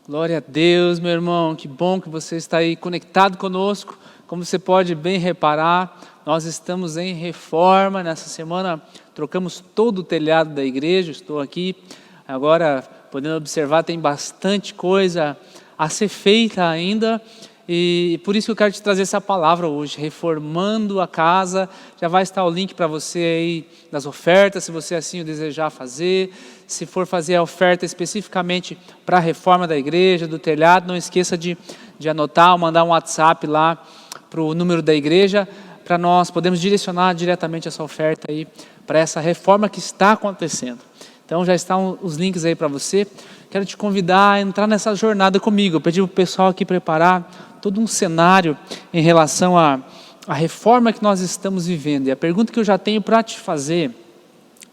Glória a Deus, meu irmão, que bom que você está aí conectado conosco. Como você pode bem reparar, nós estamos em reforma. Nessa semana trocamos todo o telhado da igreja, estou aqui agora podendo observar, tem bastante coisa a ser feita ainda. E por isso que eu quero te trazer essa palavra hoje, reformando a casa. Já vai estar o link para você aí das ofertas, se você assim o desejar fazer. Se for fazer a oferta especificamente para a reforma da igreja, do telhado, não esqueça de anotar ou mandar um WhatsApp lá para o número da igreja, para nós podermos direcionar diretamente essa oferta aí para essa reforma que está acontecendo. Então já estão os links aí para você. Quero te convidar a entrar nessa jornada comigo. Eu pedi para o pessoal aqui preparar todo um cenário em relação à reforma que nós estamos vivendo. E a pergunta que eu já tenho para te fazer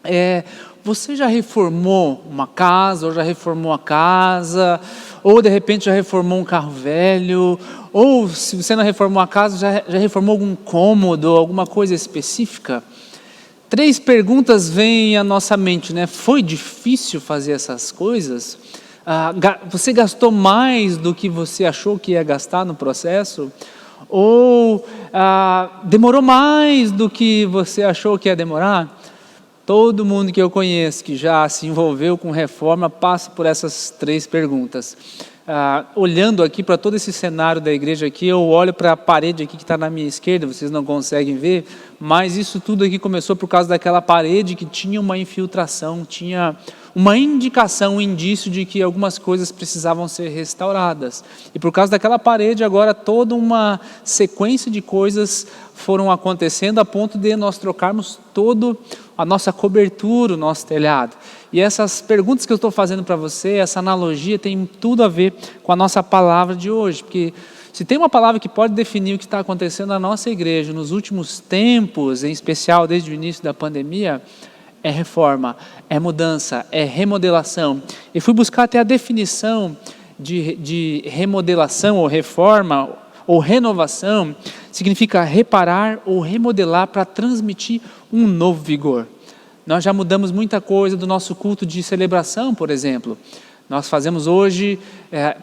é: você já reformou uma casa, ou já reformou a casa, ou de repente já reformou um carro velho, ou se você não reformou a casa, já reformou algum cômodo, alguma coisa específica? 3 perguntas vêm à nossa mente, né? Foi difícil fazer essas coisas? Você gastou mais do que você achou que ia gastar no processo? Ou demorou mais do que você achou que ia demorar? Todo mundo que eu conheço que já se envolveu com reforma passa por essas 3 perguntas. Olhando aqui para todo esse cenário da igreja aqui, eu olho para a parede aqui que está na minha esquerda, vocês não conseguem ver, mas isso tudo aqui começou por causa daquela parede que tinha uma infiltração, tinha uma indicação, um indício de que algumas coisas precisavam ser restauradas. E por causa daquela parede, agora toda uma sequência de coisas foram acontecendo a ponto de nós trocarmos toda a nossa cobertura, o nosso telhado. E essas perguntas que eu estou fazendo para você, essa analogia tem tudo a ver com a nossa palavra de hoje, porque se tem uma palavra que pode definir o que está acontecendo na nossa igreja nos últimos tempos, em especial desde o início da pandemia, é reforma, é mudança, é remodelação. E fui buscar até a definição de remodelação ou reforma ou renovação. Significa reparar ou remodelar para transmitir um novo vigor. Nós já mudamos muita coisa do nosso culto de celebração, por exemplo. Nós fazemos hoje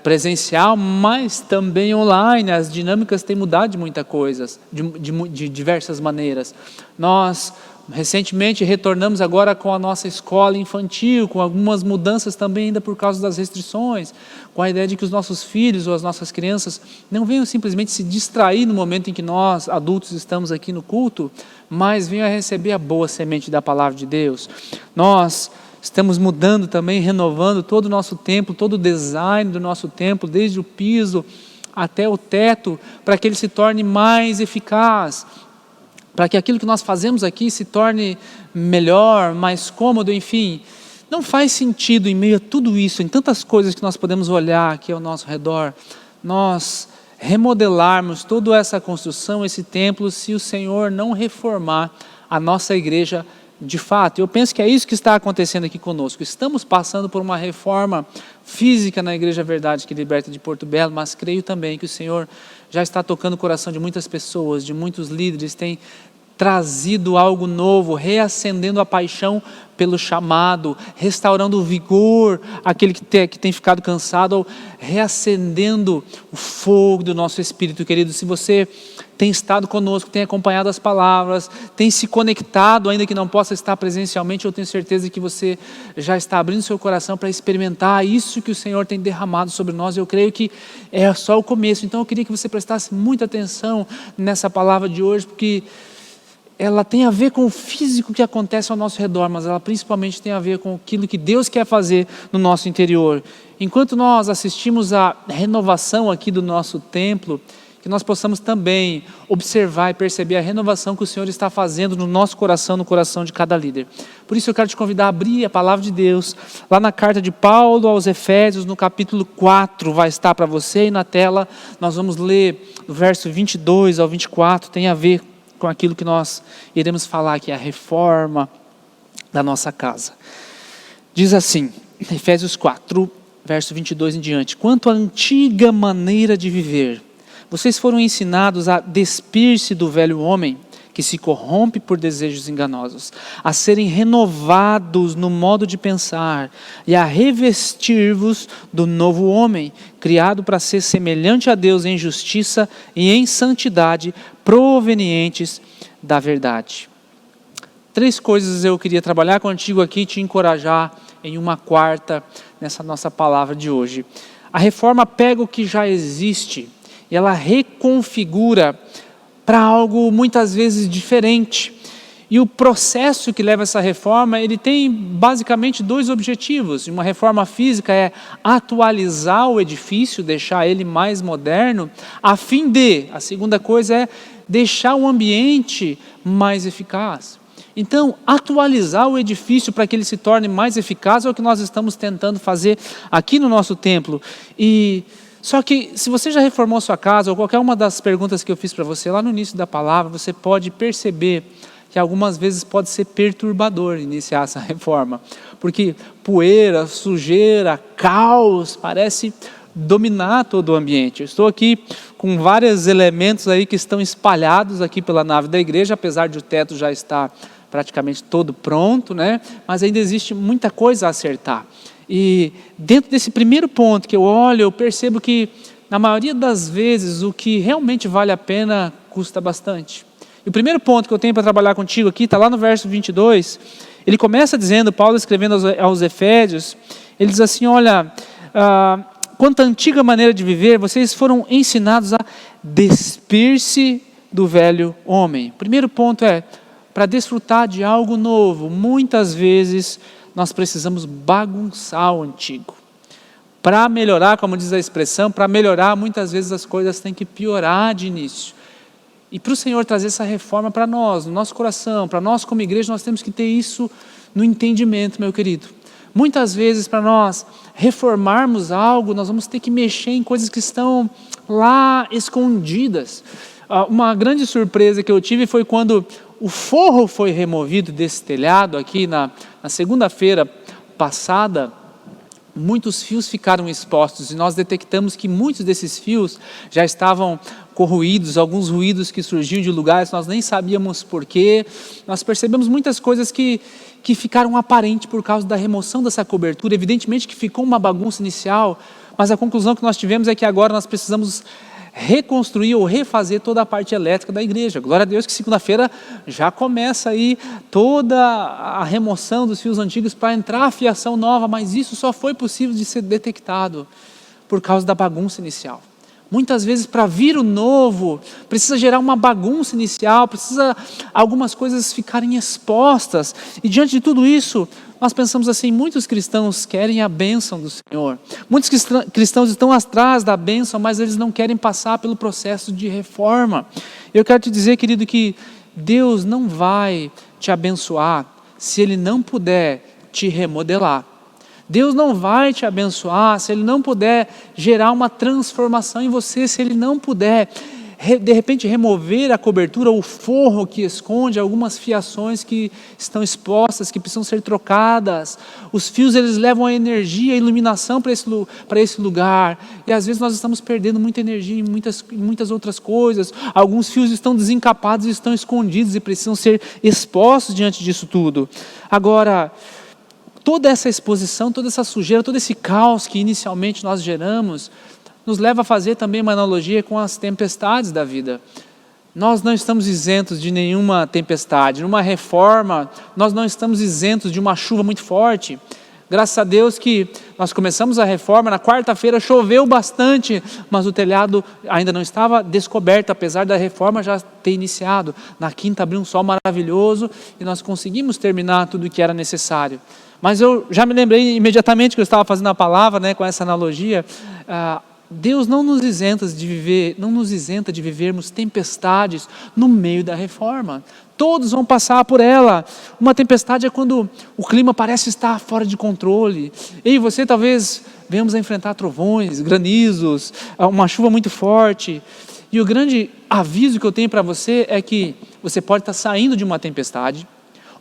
presencial, mas também online. As dinâmicas têm mudado de muita coisa, de diversas maneiras. Nós recentemente retornamos agora com a nossa escola infantil, com algumas mudanças também ainda por causa das restrições, com a ideia de que os nossos filhos ou as nossas crianças não venham simplesmente se distrair no momento em que nós, adultos, estamos aqui no culto, mas venham a receber a boa semente da palavra de Deus. Nós estamos mudando também, renovando todo o nosso templo, todo o design do nosso templo, desde o piso até o teto, para que ele se torne mais eficaz, para que aquilo que nós fazemos aqui se torne melhor, mais cômodo, enfim. Não faz sentido em meio a tudo isso, em tantas coisas que nós podemos olhar aqui ao nosso redor, nós remodelarmos toda essa construção, esse templo, se o Senhor não reformar a nossa igreja de fato. Eu penso que é isso que está acontecendo aqui conosco. Estamos passando por uma reforma física na Igreja Verdade que Liberta de Porto Belo, mas creio também que o Senhor já está tocando o coração de muitas pessoas, de muitos líderes, tem trazido algo novo, reacendendo a paixão pelo chamado, restaurando o vigor, aquele que tem ficado cansado, reacendendo o fogo do nosso espírito, querido. Se você tem estado conosco, tem acompanhado as palavras, tem se conectado, ainda que não possa estar presencialmente, eu tenho certeza que você já está abrindo seu coração para experimentar isso que o Senhor tem derramado sobre nós. Eu creio que é só o começo. Então eu queria que você prestasse muita atenção nessa palavra de hoje, porque ela tem a ver com o físico que acontece ao nosso redor, mas ela principalmente tem a ver com aquilo que Deus quer fazer no nosso interior. Enquanto nós assistimos à renovação aqui do nosso templo, que nós possamos também observar e perceber a renovação que o Senhor está fazendo no nosso coração, no coração de cada líder. Por isso eu quero te convidar a abrir a palavra de Deus, lá na carta de Paulo aos Efésios, no capítulo 4, vai estar para você e na tela nós vamos ler do verso 22 ao 24, tem a ver com aquilo que nós iremos falar aqui, a reforma da nossa casa. Diz assim, Efésios 4, verso 22 em diante: quanto à antiga maneira de viver, vocês foram ensinados a despir-se do velho homem, que que se corrompe por desejos enganosos, a serem renovados no modo de pensar e a revestir-vos do novo homem, criado para ser semelhante a Deus em justiça e em santidade, provenientes da verdade. 3 coisas eu queria trabalhar contigo aqui e te encorajar em uma quarta nessa nossa palavra de hoje. A reforma pega o que já existe e ela reconfigura para algo muitas vezes diferente. E o processo que leva essa reforma, ele tem basicamente 2 objetivos. Uma reforma física é atualizar o edifício, deixar ele mais moderno, a segunda coisa é deixar o ambiente mais eficaz. Então, atualizar o edifício para que ele se torne mais eficaz é o que nós estamos tentando fazer aqui no nosso templo. Só que, se você já reformou a sua casa, ou qualquer uma das perguntas que eu fiz para você lá no início da palavra, você pode perceber que algumas vezes pode ser perturbador iniciar essa reforma. Porque poeira, sujeira, caos, parece dominar todo o ambiente. Eu estou aqui com vários elementos aí que estão espalhados aqui pela nave da igreja, apesar de o teto já estar praticamente todo pronto, né? Mas ainda existe muita coisa a acertar. E dentro desse primeiro ponto que eu olho, eu percebo que na maioria das vezes o que realmente vale a pena custa bastante. E o primeiro ponto que eu tenho para trabalhar contigo aqui, está lá no verso 22, ele começa dizendo, Paulo escrevendo aos Efésios, ele diz assim, olha, quanto à antiga maneira de viver, vocês foram ensinados a despir-se do velho homem. O primeiro ponto é, para desfrutar de algo novo, muitas vezes nós precisamos bagunçar o antigo. Para melhorar, como diz a expressão, para melhorar, muitas vezes as coisas têm que piorar de início. E para o Senhor trazer essa reforma para nós, no nosso coração, para nós como igreja, nós temos que ter isso no entendimento, meu querido. Muitas vezes, para nós reformarmos algo, nós vamos ter que mexer em coisas que estão lá escondidas. Uma grande surpresa que eu tive foi quando o forro foi removido desse telhado aqui na segunda-feira passada. Muitos fios ficaram expostos e nós detectamos que muitos desses fios já estavam corroídos, alguns ruídos que surgiam de lugares nós nem sabíamos porquê. Nós percebemos muitas coisas que ficaram aparentes por causa da remoção dessa cobertura. Evidentemente que ficou uma bagunça inicial, mas a conclusão que nós tivemos é que agora nós precisamos reconstruir ou refazer toda a parte elétrica da igreja. Glória a Deus que segunda-feira já começa aí toda a remoção dos fios antigos para entrar a fiação nova, mas isso só foi possível de ser detectado por causa da bagunça inicial. Muitas vezes para vir o novo, precisa gerar uma bagunça inicial, precisa algumas coisas ficarem expostas. E diante de tudo isso, nós pensamos assim, muitos cristãos querem a bênção do Senhor. Muitos cristãos estão atrás da bênção, mas eles não querem passar pelo processo de reforma. Eu quero te dizer, querido, que Deus não vai te abençoar se Ele não puder te remodelar. Deus não vai te abençoar se Ele não puder gerar uma transformação em você, se Ele não puder, de repente, remover a cobertura, o forro que esconde algumas fiações que estão expostas, que precisam ser trocadas. Os fios, eles levam a energia, a iluminação para esse lugar. E às vezes nós estamos perdendo muita energia em muitas outras coisas. Alguns fios estão desencapados e estão escondidos e precisam ser expostos diante disso tudo. Agora, toda essa exposição, toda essa sujeira, todo esse caos que inicialmente nós geramos, nos leva a fazer também uma analogia com as tempestades da vida. Nós não estamos isentos de nenhuma tempestade. Numa reforma, nós não estamos isentos de uma chuva muito forte. Graças a Deus que nós começamos a reforma, na quarta-feira choveu bastante, mas o telhado ainda não estava descoberto, apesar da reforma já ter iniciado. Na quinta abriu um sol maravilhoso e nós conseguimos terminar tudo o que era necessário. Mas eu já me lembrei imediatamente que eu estava fazendo a palavra, né, com essa analogia. Deus não nos isenta de vivermos tempestades no meio da reforma. Todos vão passar por ela. Uma tempestade é quando o clima parece estar fora de controle. Eu e você talvez venhamos a enfrentar trovões, granizos, uma chuva muito forte. E o grande aviso que eu tenho para você é que você pode estar saindo de uma tempestade,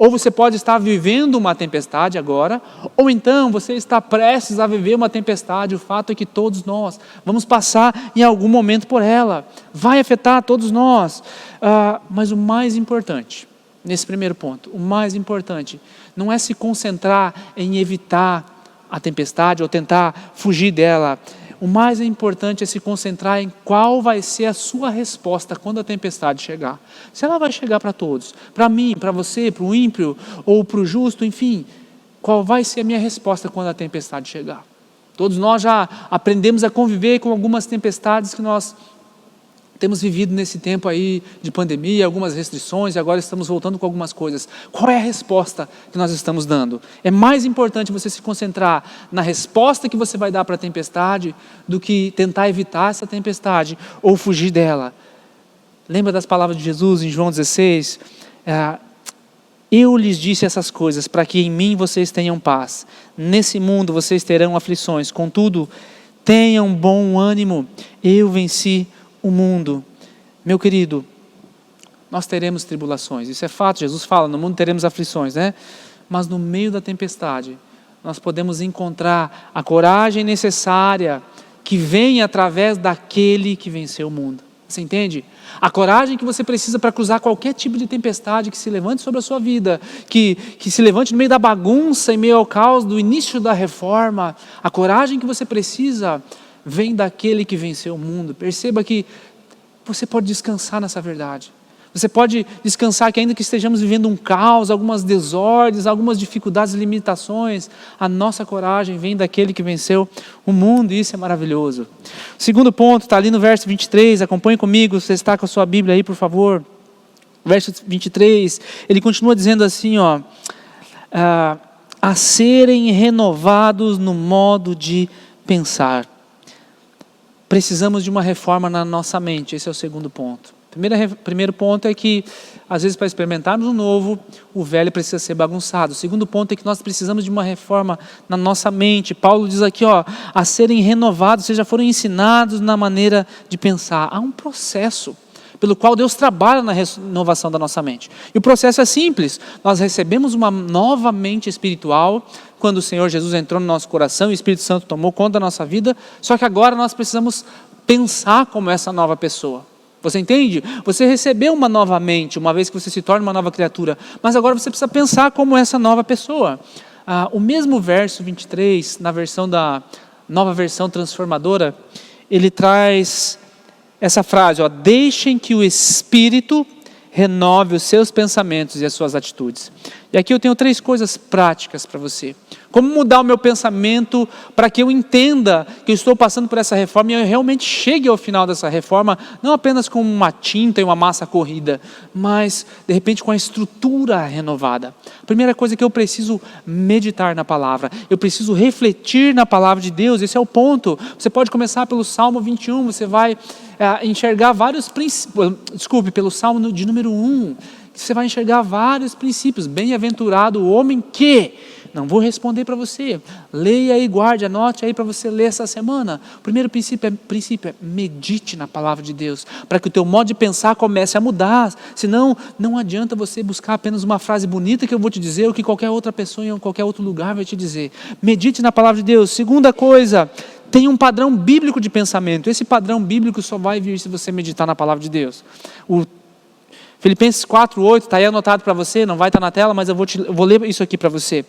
Ou você pode estar vivendo uma tempestade agora, ou então você está prestes a viver uma tempestade. O fato é que todos nós vamos passar em algum momento por ela. Vai afetar todos nós. Mas o mais importante, nesse primeiro ponto, o mais importante não é se concentrar em evitar a tempestade ou tentar fugir dela. O mais importante é se concentrar em qual vai ser a sua resposta quando a tempestade chegar. Se ela vai chegar para todos, para mim, para você, para o ímpio ou para o justo, enfim, qual vai ser a minha resposta quando a tempestade chegar? Todos nós já aprendemos a conviver com algumas tempestades que nós temos vivido nesse tempo aí de pandemia, algumas restrições, e agora estamos voltando com algumas coisas. Qual é a resposta que nós estamos dando? É mais importante você se concentrar na resposta que você vai dar para a tempestade do que tentar evitar essa tempestade ou fugir dela. Lembra das palavras de Jesus em João 16? Eu lhes disse essas coisas para que em mim vocês tenham paz. Nesse mundo vocês terão aflições, contudo, tenham bom ânimo, eu venci o mundo. Meu querido, nós teremos tribulações, isso é fato. Jesus fala, no mundo teremos aflições, né? Mas no meio da tempestade, nós podemos encontrar a coragem necessária que vem através daquele que venceu o mundo. Você entende? A coragem que você precisa para cruzar qualquer tipo de tempestade que se levante sobre a sua vida, que se levante no meio da bagunça, em meio ao caos do início da reforma. A coragem que você precisa vem daquele que venceu o mundo. Perceba que você pode descansar nessa verdade. Você pode descansar que ainda que estejamos vivendo um caos, algumas desordens, algumas dificuldades e limitações, a nossa coragem vem daquele que venceu o mundo, e isso é maravilhoso. O segundo ponto está ali no verso 23, acompanhe comigo, você está com a sua Bíblia aí, por favor. Verso 23, ele continua dizendo assim, a serem renovados no modo de pensar. Precisamos de uma reforma na nossa mente, esse é o segundo ponto. Primeiro ponto é que, às vezes, para experimentarmos o novo, o velho precisa ser bagunçado. O segundo ponto é que nós precisamos de uma reforma na nossa mente. Paulo diz aqui, a serem renovados, vocês já foram ensinados na maneira de pensar. Há um processo pelo qual Deus trabalha na renovação da nossa mente. E o processo é simples. Nós recebemos uma nova mente espiritual quando o Senhor Jesus entrou no nosso coração e o Espírito Santo tomou conta da nossa vida, só que agora nós precisamos pensar como essa nova pessoa. Você entende? Você recebeu uma nova mente, uma vez que você se torna uma nova criatura, mas agora você precisa pensar como essa nova pessoa. O mesmo verso 23, na versão da nova versão transformadora, ele traz essa frase, deixem que o Espírito renove os seus pensamentos e as suas atitudes. E aqui eu tenho 3 coisas práticas para você. Como mudar o meu pensamento para que eu entenda que eu estou passando por essa reforma e eu realmente chegue ao final dessa reforma, não apenas com uma tinta e uma massa corrida, mas de repente com a estrutura renovada. A primeira coisa é que eu preciso meditar na palavra, eu preciso refletir na palavra de Deus, esse é o ponto. Você pode começar pelo Salmo 21, você vai enxergar vários princípios, pelo Salmo de número 1, você vai enxergar vários princípios. Bem-aventurado o homem que... Não vou responder para você. Leia e guarde, anote aí para você ler essa semana. O primeiro princípio é medite na palavra de Deus, para que o teu modo de pensar comece a mudar. Senão, não adianta você buscar apenas uma frase bonita que eu vou te dizer, ou que qualquer outra pessoa em qualquer outro lugar vai te dizer. Medite na palavra de Deus. Segunda coisa, tem um padrão bíblico de pensamento. Esse padrão bíblico só vai vir se você meditar na palavra de Deus. O Filipenses 4:8, está aí anotado para você, não vai estar na tela, mas eu vou ler isso aqui para você.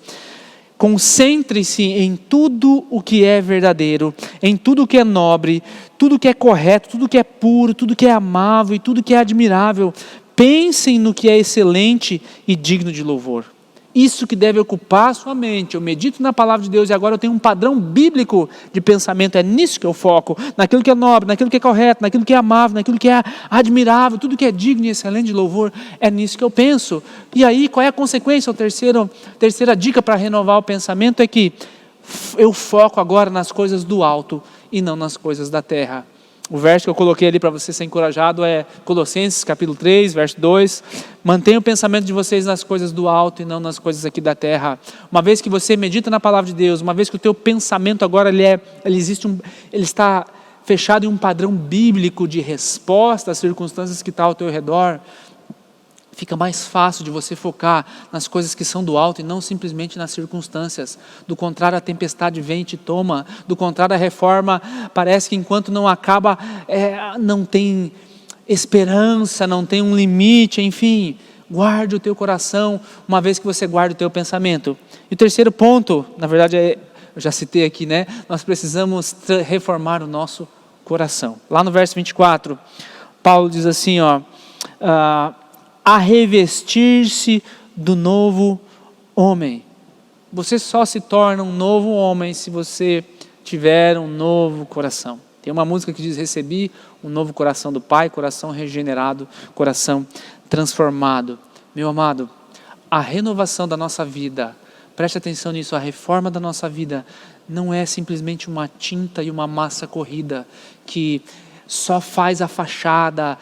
Concentre-se em tudo o que é verdadeiro, em tudo o que é nobre, tudo o que é correto, tudo o que é puro, tudo o que é amável e tudo o que é admirável. Pensem no que é excelente e digno de louvor. Isso que deve ocupar a sua mente. Eu medito na palavra de Deus e agora eu tenho um padrão bíblico de pensamento. É nisso que eu foco, naquilo que é nobre, naquilo que é correto, naquilo que é amável, naquilo que é admirável, tudo que é digno e excelente de louvor. É nisso que eu penso. E aí, qual é a consequência? A terceira dica para renovar o pensamento é que eu foco agora nas coisas do alto e não nas coisas da terra. O verso que eu coloquei ali para você ser encorajado é Colossenses capítulo 3, verso 2. Mantenha o pensamento de vocês nas coisas do alto e não nas coisas aqui da terra. Uma vez que você medita na palavra de Deus, uma vez que o teu pensamento agora ele está fechado em um padrão bíblico de resposta às circunstâncias que estão ao teu redor, Fica mais fácil de você focar nas coisas que são do alto e não simplesmente nas circunstâncias. Do contrário, a tempestade vem e te toma. Do contrário, a reforma parece que enquanto não acaba, não tem esperança, não tem um limite, enfim. Guarde o teu coração, uma vez que você guarda o teu pensamento. E o terceiro ponto, na verdade, eu já citei aqui, né? Nós precisamos reformar o nosso coração. Lá no verso 24, Paulo diz assim, a revestir-se do novo homem. Você só se torna um novo homem se você tiver um novo coração. Tem uma música que diz: recebi um novo coração do Pai, coração regenerado, coração transformado. Meu amado, a renovação da nossa vida, preste atenção nisso, a reforma da nossa vida não é simplesmente uma tinta e uma massa corrida que só faz a fachada.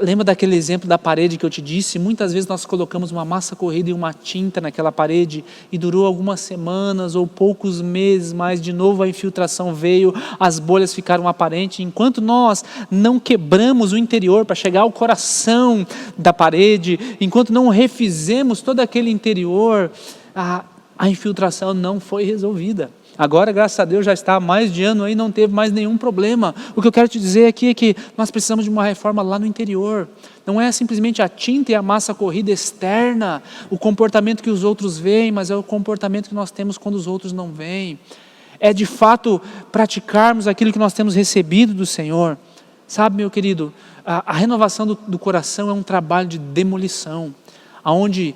Lembra daquele exemplo da parede que eu te disse? Muitas vezes nós colocamos uma massa corrida e uma tinta naquela parede e durou algumas semanas ou poucos meses, mas de novo a infiltração veio, as bolhas ficaram aparentes. Enquanto nós não quebramos o interior para chegar ao coração da parede, enquanto não refizemos todo aquele interior, a infiltração não foi resolvida. Agora, graças a Deus, já está há mais de ano aí, não teve mais nenhum problema. O que eu quero te dizer aqui é que nós precisamos de uma reforma lá no interior. Não é simplesmente a tinta e a massa corrida externa, o comportamento que os outros veem, mas é o comportamento que nós temos quando os outros não veem. É de fato praticarmos aquilo que nós temos recebido do Senhor. Sabe, meu querido, a renovação do coração é um trabalho de demolição, onde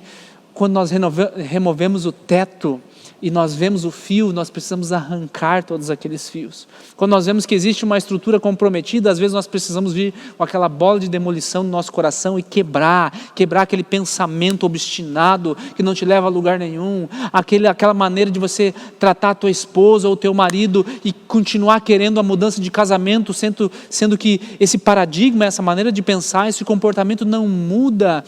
quando nós removemos o teto, e nós vemos o fio, nós precisamos arrancar todos aqueles fios. Quando nós vemos que existe uma estrutura comprometida, às vezes nós precisamos vir com aquela bola de demolição no nosso coração e quebrar aquele pensamento obstinado que não te leva a lugar nenhum, aquela maneira de você tratar a tua esposa ou o teu marido e continuar querendo a mudança de casamento, sendo que esse paradigma, essa maneira de pensar, esse comportamento não muda.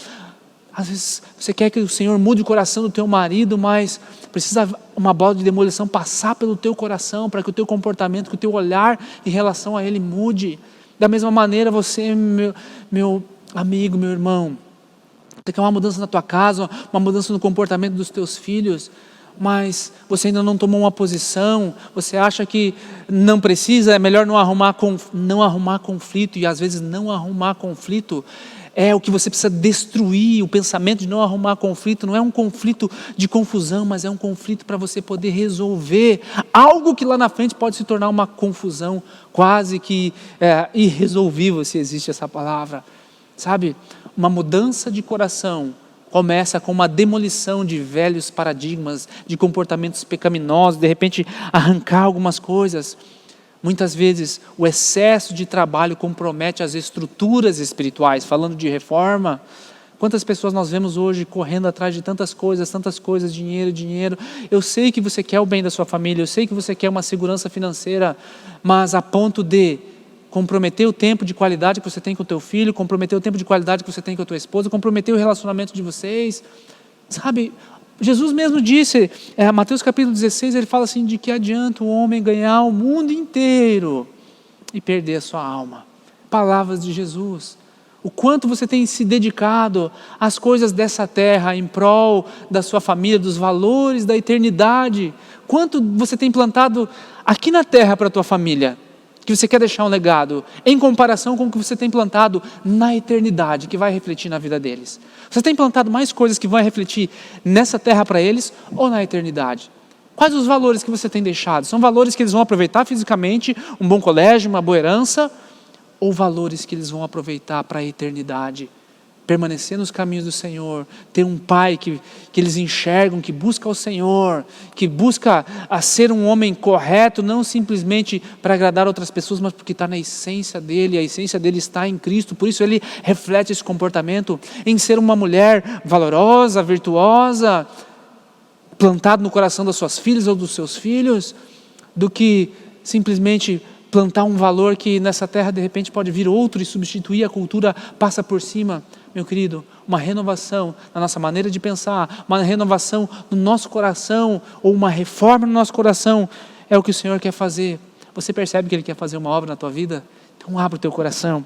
Às vezes você quer que o Senhor mude o coração do teu marido, mas precisa uma bola de demolição passar pelo teu coração para que o teu comportamento, que o teu olhar em relação a Ele mude. Da mesma maneira você, meu amigo, meu irmão, você quer uma mudança na tua casa, uma mudança no comportamento dos teus filhos, mas você ainda não tomou uma posição, você acha que não precisa, é melhor não arrumar conflito, e às vezes não arrumar conflito é o que você precisa destruir. O pensamento de não arrumar conflito não é um conflito de confusão, mas é um conflito para você poder resolver algo que lá na frente pode se tornar uma confusão quase que irresolvível, se existe essa palavra. Sabe, uma mudança de coração começa com uma demolição de velhos paradigmas, de comportamentos pecaminosos, de repente arrancar algumas coisas. Muitas vezes o excesso de trabalho compromete as estruturas espirituais. Falando de reforma, quantas pessoas nós vemos hoje correndo atrás de tantas coisas, dinheiro. Eu sei que você quer o bem da sua família, eu sei que você quer uma segurança financeira, mas a ponto de comprometer o tempo de qualidade que você tem com o teu filho, comprometer o tempo de qualidade que você tem com a tua esposa, comprometer o relacionamento de vocês. Sabe, Jesus mesmo disse, Mateus capítulo 16, ele fala assim, de que adianta o homem ganhar o mundo inteiro e perder a sua alma. Palavras de Jesus. O quanto você tem se dedicado às coisas dessa terra em prol da sua família, dos valores da eternidade. Quanto você tem plantado aqui na terra para a tua família, que você quer deixar um legado, em comparação com o que você tem plantado na eternidade, que vai refletir na vida deles. Você tem plantado mais coisas que vão refletir nessa terra para eles ou na eternidade? Quais os valores que você tem deixado? São valores que eles vão aproveitar fisicamente, um bom colégio, uma boa herança, ou valores que eles vão aproveitar para a eternidade? Permanecer nos caminhos do Senhor, ter um pai que eles enxergam, que busca o Senhor, que busca a ser um homem correto, não simplesmente para agradar outras pessoas, mas porque está na essência dele, a essência dele está em Cristo, por isso ele reflete esse comportamento, em ser uma mulher valorosa, virtuosa, plantada no coração das suas filhas ou dos seus filhos, do que simplesmente plantar um valor que nessa terra de repente pode vir outro e substituir, a cultura passa por cima. Meu querido, uma renovação na nossa maneira de pensar, uma renovação no nosso coração, ou uma reforma no nosso coração, é o que o Senhor quer fazer. Você percebe que Ele quer fazer uma obra na tua vida? Então abre o teu coração.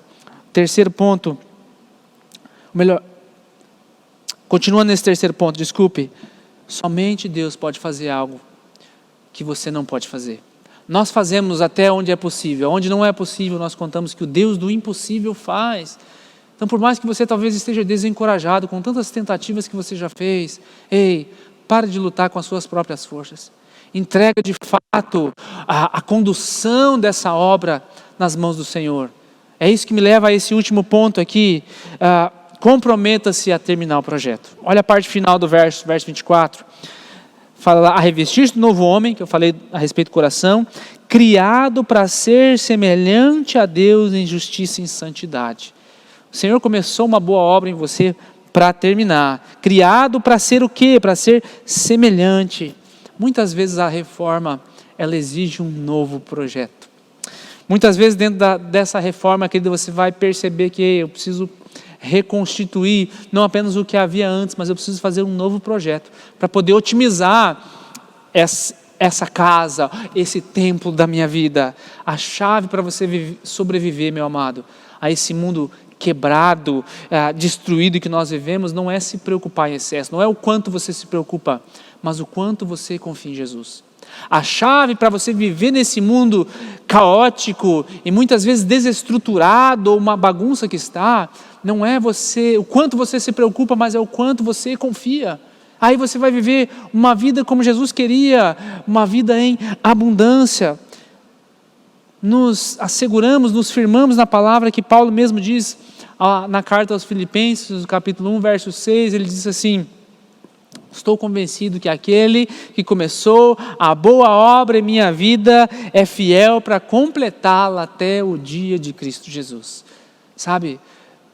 Terceiro ponto, Continuando nesse terceiro ponto, desculpe. Somente Deus pode fazer algo que você não pode fazer. Nós fazemos até onde é possível. Onde não é possível, nós contamos que o Deus do impossível faz. Então, por mais que você talvez esteja desencorajado com tantas tentativas que você já fez, ei, pare de lutar com as suas próprias forças. Entrega de fato a condução dessa obra nas mãos do Senhor. É isso que me leva a esse último ponto aqui. Comprometa-se a terminar o projeto. Olha a parte final do verso 24. Fala lá, a revestir-se do novo homem, que eu falei a respeito do coração, criado para ser semelhante a Deus em justiça e em santidade. O Senhor começou uma boa obra em você para terminar. Criado para ser o quê? Para ser semelhante. Muitas vezes a reforma, ela exige um novo projeto. Muitas vezes dentro dessa reforma, querido, você vai perceber que eu preciso reconstituir não apenas o que havia antes, mas eu preciso fazer um novo projeto para poder otimizar essa casa, esse templo da minha vida. A chave para você sobreviver, meu amado, a esse mundo quebrado, destruído que nós vivemos, não é se preocupar em excesso, não é o quanto você se preocupa, mas o quanto você confia em Jesus. A chave para você viver nesse mundo caótico e muitas vezes desestruturado, ou uma bagunça que está, não é o quanto você se preocupa, mas é o quanto você confia. Aí você vai viver uma vida como Jesus queria, uma vida em abundância. Nos asseguramos, nos firmamos na palavra que Paulo mesmo diz na carta aos Filipenses, no capítulo 1, verso 6, ele diz assim: estou convencido que aquele que começou a boa obra em minha vida é fiel para completá-la até o dia de Cristo Jesus. Sabe?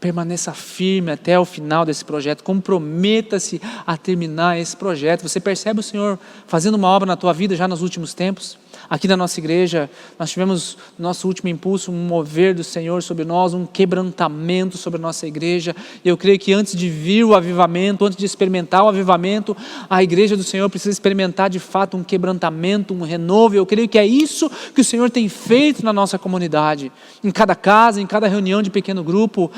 Permaneça firme até o final desse projeto, comprometa-se a terminar esse projeto. Você percebe o Senhor fazendo uma obra na tua vida já nos últimos tempos? Aqui na nossa igreja, nós tivemos nosso último impulso, um mover do Senhor sobre nós, um quebrantamento sobre a nossa igreja. E eu creio que antes de vir o avivamento, antes de experimentar o avivamento, a igreja do Senhor precisa experimentar de fato um quebrantamento, um renovo. Eu creio que é isso que o Senhor tem feito na nossa comunidade. Em cada casa, em cada reunião de pequeno grupo,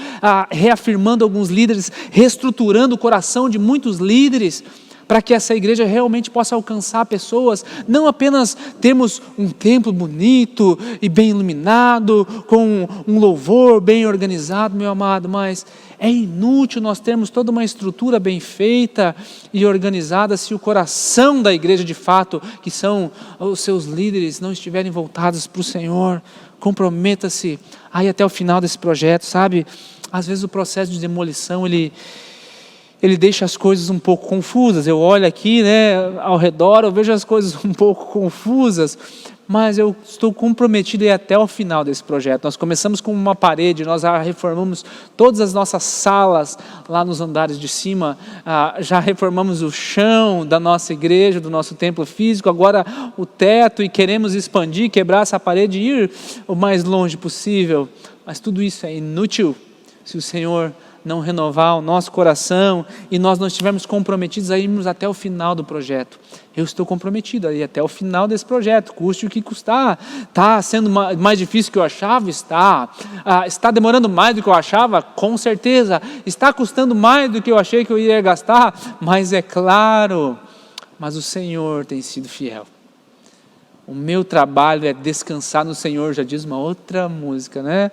reafirmando alguns líderes, reestruturando o coração de muitos líderes, para que essa igreja realmente possa alcançar pessoas, não apenas termos um templo bonito e bem iluminado, com um louvor bem organizado, meu amado, mas é inútil nós termos toda uma estrutura bem feita e organizada se o coração da igreja de fato, que são os seus líderes, não estiverem voltados para o Senhor. Comprometa-se aí até o final desse projeto, sabe? Às vezes o processo de demolição, ele deixa as coisas um pouco confusas. Eu olho aqui, ao redor, eu vejo as coisas um pouco confusas, mas eu estou comprometido aí até o final desse projeto. Nós começamos com uma parede, nós já reformamos todas as nossas salas lá nos andares de cima, já reformamos o chão da nossa igreja, do nosso templo físico, agora o teto, e queremos expandir, quebrar essa parede e ir o mais longe possível. Mas tudo isso é inútil se o Senhor não renovar o nosso coração e nós não estivermos comprometidos a irmos até o final do projeto. Eu estou comprometido a ir até o final desse projeto, custe o que custar. Está sendo mais difícil do que eu achava? Está. Está demorando mais do que eu achava? Com certeza. Está custando mais do que eu achei que eu iria gastar? Mas é claro, mas o Senhor tem sido fiel. O meu trabalho é descansar no Senhor, já diz uma outra música, né?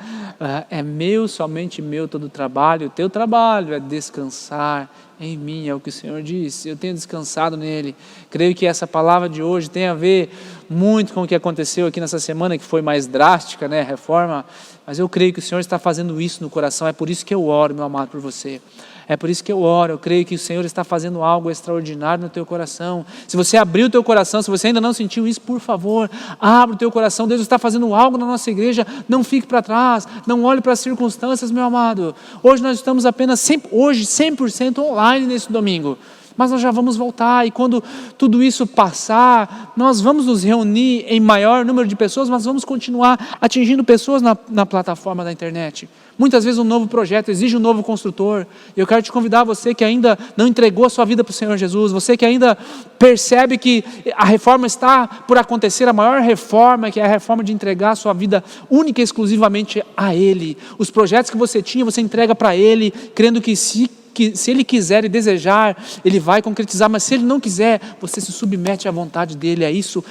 É meu, somente meu todo o trabalho. O teu trabalho é descansar em mim, é o que o Senhor diz. Eu tenho descansado nele. Creio que essa palavra de hoje tem a ver muito com o que aconteceu aqui nessa semana, que foi mais drástica, né? Reforma. Mas eu creio que o Senhor está fazendo isso no coração. É por isso que eu oro, meu amado, por você. É por isso que eu oro, eu creio que o Senhor está fazendo algo extraordinário no teu coração. Se você abrir o teu coração, se você ainda não sentiu isso, por favor, abra o teu coração. Deus está fazendo algo na nossa igreja, não fique para trás, não olhe para as circunstâncias, meu amado. Hoje nós estamos apenas 100% online nesse domingo. Mas nós já vamos voltar, e quando tudo isso passar, nós vamos nos reunir em maior número de pessoas, mas vamos continuar atingindo pessoas na plataforma da internet. Muitas vezes um novo projeto exige um novo construtor. Eu quero te convidar, você que ainda não entregou a sua vida para o Senhor Jesus, você que ainda percebe que a reforma está por acontecer, a maior reforma, que é a reforma de entregar a sua vida única e exclusivamente a Ele. Os projetos que você tinha, você entrega para Ele, crendo que se se Ele quiser e desejar, Ele vai concretizar, mas se Ele não quiser, você se submete à vontade dEle. É isso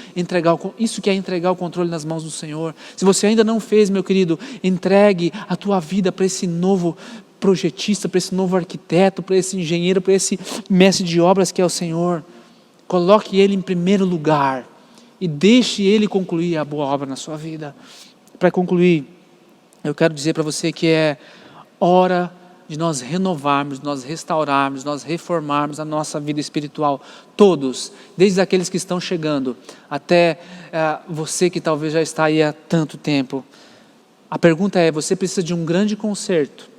que é entregar o controle nas mãos do Senhor. Se você ainda não fez, meu querido, entregue a tua vida para esse novo projetista, para esse novo arquiteto, para esse engenheiro, para esse mestre de obras que é o Senhor. Coloque Ele em primeiro lugar e deixe Ele concluir a boa obra na sua vida. Para concluir, eu quero dizer para você que é hora de nós renovarmos, nós restaurarmos, nós reformarmos a nossa vida espiritual. Todos, desde aqueles que estão chegando, até você que talvez já está aí há tanto tempo. A pergunta é, você precisa de um grande conserto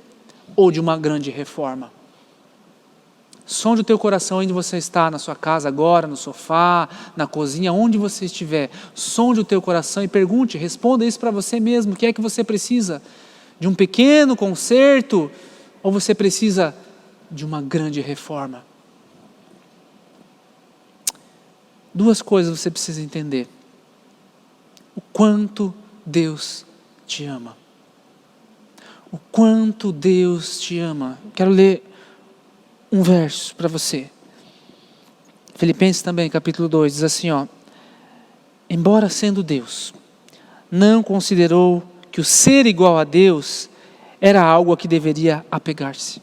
ou de uma grande reforma? Sonde o teu coração onde você está, na sua casa agora, no sofá, na cozinha, onde você estiver. Sonde o teu coração e pergunte, responda isso para você mesmo. O que é que você precisa? De um pequeno conserto ou você precisa de uma grande reforma? Duas coisas você precisa entender. O quanto Deus te ama. O quanto Deus te ama. Quero ler um verso para você. Filipenses também, capítulo 2, diz assim, embora sendo Deus, não considerou que o ser igual a Deus era algo a que deveria apegar-se,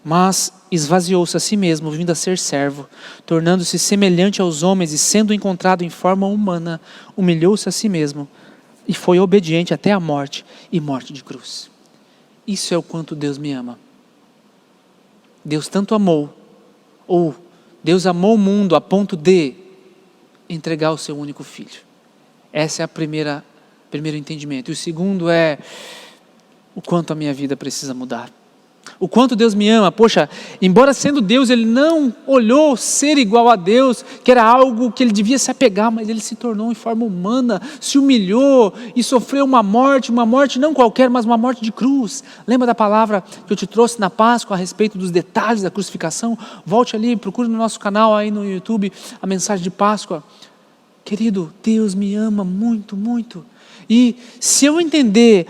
mas esvaziou-se a si mesmo, vindo a ser servo, tornando-se semelhante aos homens e sendo encontrado em forma humana, humilhou-se a si mesmo e foi obediente até a morte e morte de cruz. Isso é o quanto Deus me ama. Deus tanto amou, ou Deus amou o mundo a ponto de entregar o seu único filho. Essa é a primeiro entendimento. E o segundo é o quanto a minha vida precisa mudar. O quanto Deus me ama. Poxa, embora sendo Deus, Ele não olhou ser igual a Deus, que era algo que Ele devia se apegar, mas Ele se tornou em forma humana, se humilhou e sofreu uma morte não qualquer, mas uma morte de cruz. Lembra da palavra que eu te trouxe na Páscoa a respeito dos detalhes da crucificação? Volte ali, procure no nosso canal aí no YouTube a mensagem de Páscoa. Querido, Deus me ama muito, muito. E se eu entender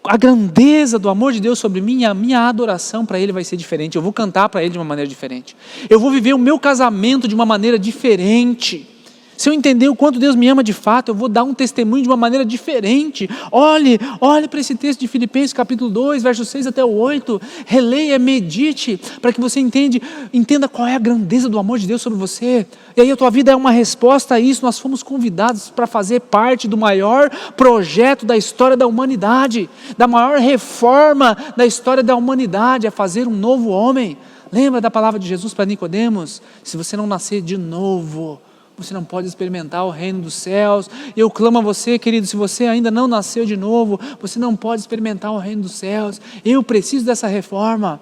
a grandeza do amor de Deus sobre mim, a minha adoração para Ele vai ser diferente. Eu vou cantar para Ele de uma maneira diferente. Eu vou viver o meu casamento de uma maneira diferente. Se eu entender o quanto Deus me ama de fato, eu vou dar um testemunho de uma maneira diferente. Olhe para esse texto de Filipenses capítulo 2, versos 6 até o 8. Releia, medite, para que você entenda qual é a grandeza do amor de Deus sobre você. E aí a tua vida é uma resposta a isso. Nós fomos convidados para fazer parte do maior projeto da história da humanidade, da maior reforma da história da humanidade, é fazer um novo homem. Lembra da palavra de Jesus para Nicodemos? Se você não nascer de novo, você não pode experimentar o reino dos céus. Eu clamo a você, querido, se você ainda não nasceu de novo, você não pode experimentar o reino dos céus. Eu preciso dessa reforma.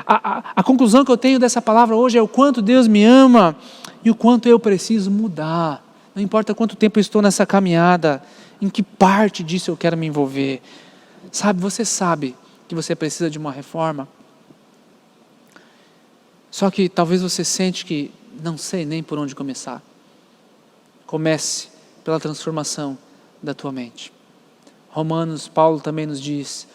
A conclusão que eu tenho dessa palavra hoje é o quanto Deus me ama e o quanto eu preciso mudar. Não importa quanto tempo eu estou nessa caminhada, em que parte disso eu quero me envolver. Você sabe que você precisa de uma reforma. Só que talvez você sente que não sei nem por onde começar. Comece pela transformação da tua mente. Romanos, Paulo também nos diz,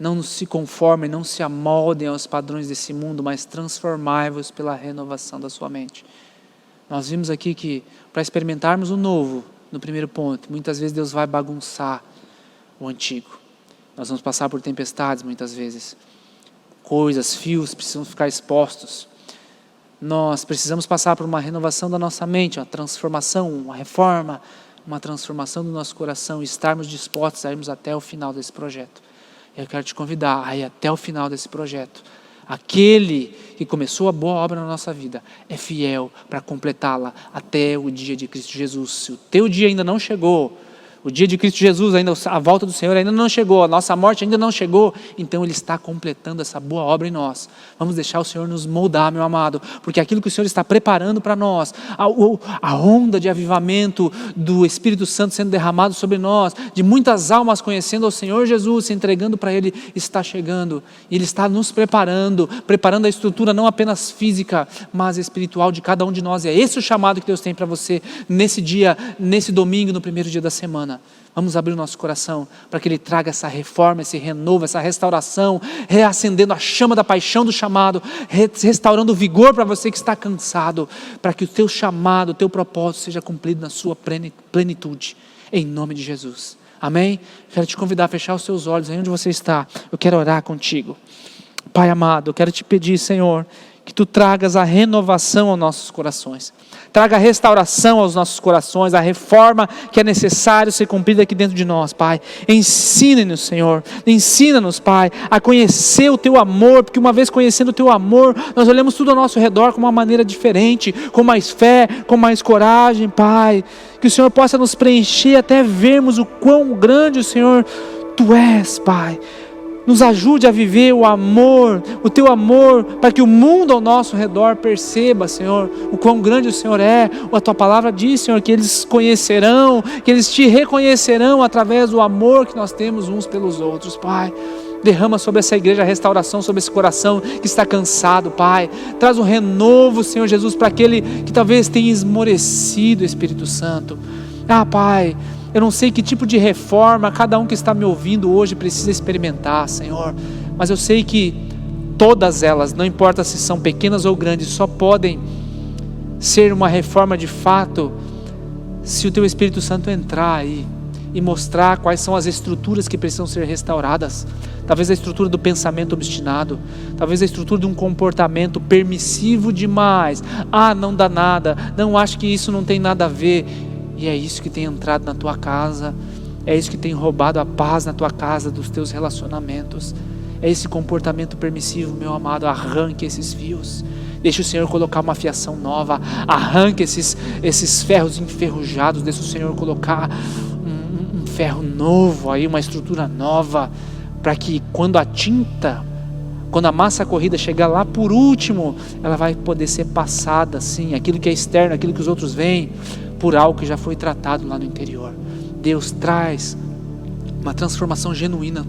não se conformem, não se amoldem aos padrões desse mundo, mas transformai-vos pela renovação da sua mente. Nós vimos aqui que para experimentarmos o novo, no primeiro ponto, muitas vezes Deus vai bagunçar o antigo. Nós vamos passar por tempestades muitas vezes. Coisas, fios precisam ficar expostos. Nós precisamos passar por uma renovação da nossa mente, uma transformação, uma reforma, uma transformação do nosso coração e estarmos dispostos a irmos até o final desse projeto. Eu quero te convidar a ir até o final desse projeto. Aquele que começou a boa obra na nossa vida é fiel para completá-la até o dia de Cristo Jesus. Se o teu dia ainda não chegou, o dia de Cristo Jesus, ainda a volta do Senhor ainda não chegou, a nossa morte ainda não chegou, então Ele está completando essa boa obra em nós. Vamos deixar o Senhor nos moldar, meu amado, porque aquilo que o Senhor está preparando para nós, a onda de avivamento do Espírito Santo sendo derramado sobre nós, de muitas almas conhecendo ao Senhor Jesus, se entregando para Ele, está chegando. E Ele está nos preparando a estrutura não apenas física, mas espiritual de cada um de nós. E é esse o chamado que Deus tem para você nesse dia, nesse domingo, no primeiro dia da semana. semana. Vamos abrir o nosso coração para que Ele traga essa reforma, esse renovo, essa restauração, reacendendo a chama da paixão do chamado, restaurando o vigor para você que está cansado, para que o teu chamado, o teu propósito seja cumprido na sua plenitude, em nome de Jesus. Amém? Quero te convidar a fechar os seus olhos aí onde você está. Eu quero orar contigo. Pai amado, eu quero te pedir, Senhor, que Tu tragas a renovação aos nossos corações. Traga a restauração aos nossos corações, a reforma que é necessário ser cumprida aqui dentro de nós, Pai. Ensina-nos, Senhor. Ensina-nos, Pai, a conhecer o Teu amor, porque uma vez conhecendo o Teu amor, nós olhamos tudo ao nosso redor com uma maneira diferente, com mais fé, com mais coragem, Pai. Que o Senhor possa nos preencher até vermos o quão grande o Senhor Tu és, Pai. Nos ajude a viver o amor, o Teu amor, para que o mundo ao nosso redor perceba, Senhor, o quão grande o Senhor é. A Tua palavra diz, Senhor, que eles conhecerão, que eles Te reconhecerão através do amor que nós temos uns pelos outros, Pai. Derrama sobre essa igreja a restauração, sobre esse coração que está cansado, Pai. Traz um renovo, Senhor Jesus, para aquele que talvez tenha esmorecido, Espírito Santo. Pai, eu não sei que tipo de reforma cada um que está me ouvindo hoje precisa experimentar, Senhor, mas eu sei que todas elas, não importa se são pequenas ou grandes, só podem ser uma reforma de fato se o Teu Espírito Santo entrar aí e mostrar quais são as estruturas que precisam ser restauradas. Talvez a estrutura do pensamento obstinado, talvez a estrutura de um comportamento permissivo demais. Não dá nada, não acho que isso não tem nada a ver. E é isso que tem entrado na tua casa, é isso que tem roubado a paz na tua casa, dos teus relacionamentos. É esse comportamento permissivo, meu amado. Arranque esses fios, deixa o Senhor colocar uma fiação nova, arranque esses ferros enferrujados, deixa o Senhor colocar um ferro novo aí, uma estrutura nova, para que quando a massa corrida chegar lá por último, ela vai poder ser passada assim, aquilo que é externo, aquilo que os outros veem, por algo que já foi tratado lá no interior. Deus, traz uma transformação genuína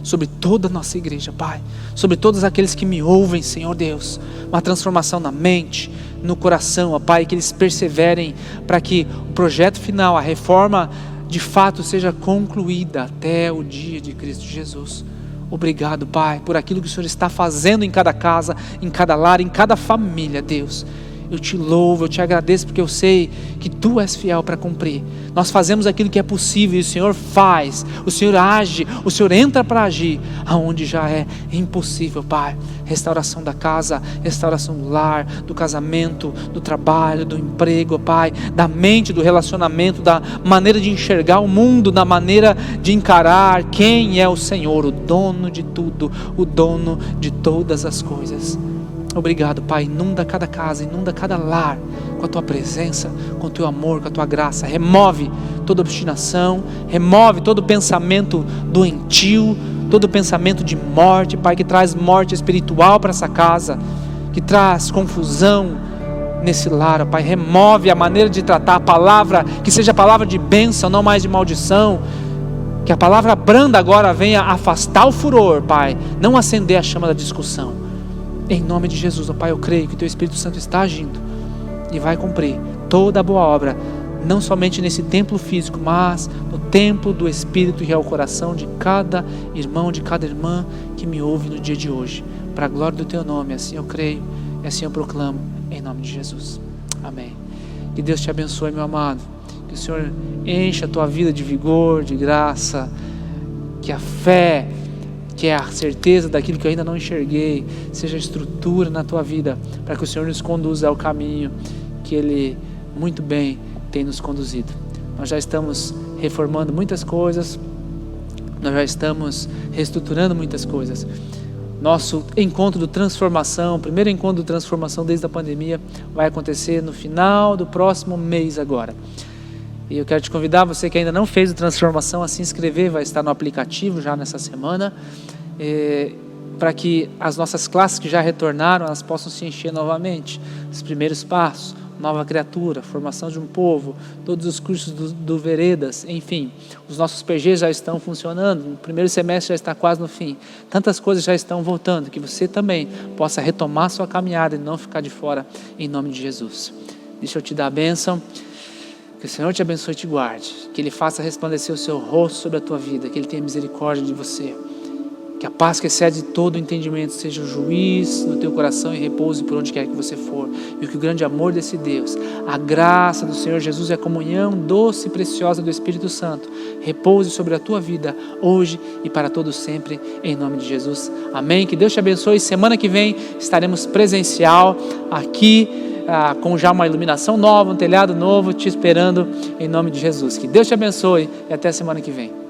sobre toda a nossa igreja, Pai, sobre todos aqueles que me ouvem, Senhor Deus, uma transformação na mente, no coração, Pai, que eles perseverem para que o projeto final, a reforma de fato seja concluída até o dia de Cristo Jesus. Obrigado, Pai, por aquilo que o Senhor está fazendo em cada casa, em cada lar, em cada família, Deus. Eu Te louvo, eu Te agradeço, porque eu sei que Tu és fiel para cumprir. Nós fazemos aquilo que é possível e o Senhor faz, o Senhor age, o Senhor entra para agir aonde já é impossível, Pai. Restauração da casa, restauração do lar, do casamento, do trabalho, do emprego, Pai, da mente, do relacionamento, da maneira de enxergar o mundo, da maneira de encarar quem é o Senhor, o dono de tudo, o dono de todas as coisas. Obrigado, Pai. Inunda cada casa, inunda cada lar com a Tua presença, com o Teu amor, com a Tua graça. Remove toda obstinação, remove todo pensamento doentio, todo pensamento de morte, Pai, que traz morte espiritual para essa casa, que traz confusão nesse lar, Pai. Remove a maneira de tratar a palavra, que seja a palavra de bênção, não mais de maldição. Que a palavra branda agora venha afastar o furor, Pai, não acender a chama da discussão. Em nome de Jesus, Pai, eu creio que o Teu Espírito Santo está agindo e vai cumprir toda a boa obra, não somente nesse templo físico, mas no templo do Espírito, que é o coração de cada irmão, de cada irmã que me ouve no dia de hoje, para a glória do Teu nome. Assim eu creio e assim eu proclamo, em nome de Jesus. Amém. Que Deus te abençoe, meu amado. Que o Senhor encha a tua vida de vigor, de graça, que a fé, que é a certeza daquilo que eu ainda não enxerguei, seja a estrutura na tua vida, para que o Senhor nos conduza ao caminho que Ele muito bem tem nos conduzido. Nós já estamos reformando muitas coisas, nós já estamos reestruturando muitas coisas. Nosso encontro de transformação, o primeiro encontro de transformação desde a pandemia, vai acontecer no final do próximo mês agora. E eu quero te convidar, você que ainda não fez a transformação, a se inscrever, vai estar no aplicativo já nessa semana, para que as nossas classes que já retornaram, elas possam se encher novamente. Os primeiros passos, nova criatura, formação de um povo, todos os cursos do Veredas, enfim, os nossos PGs já estão funcionando, o primeiro semestre já está quase no fim, tantas coisas já estão voltando, que você também possa retomar sua caminhada e não ficar de fora, em nome de Jesus. Deixa eu te dar a bênção. Que o Senhor te abençoe e te guarde. Que Ele faça resplandecer o seu rosto sobre a tua vida. Que Ele tenha misericórdia de você. Que a paz que excede todo o entendimento seja o juiz no teu coração e repouse por onde quer que você for. E que o grande amor desse Deus, a graça do Senhor Jesus e a comunhão doce e preciosa do Espírito Santo repouse sobre a tua vida hoje e para todos sempre, em nome de Jesus. Amém. Que Deus te abençoe. Semana que vem estaremos presencial aqui, com já uma iluminação nova, um telhado novo, te esperando em nome de Jesus. Que Deus te abençoe e até semana que vem.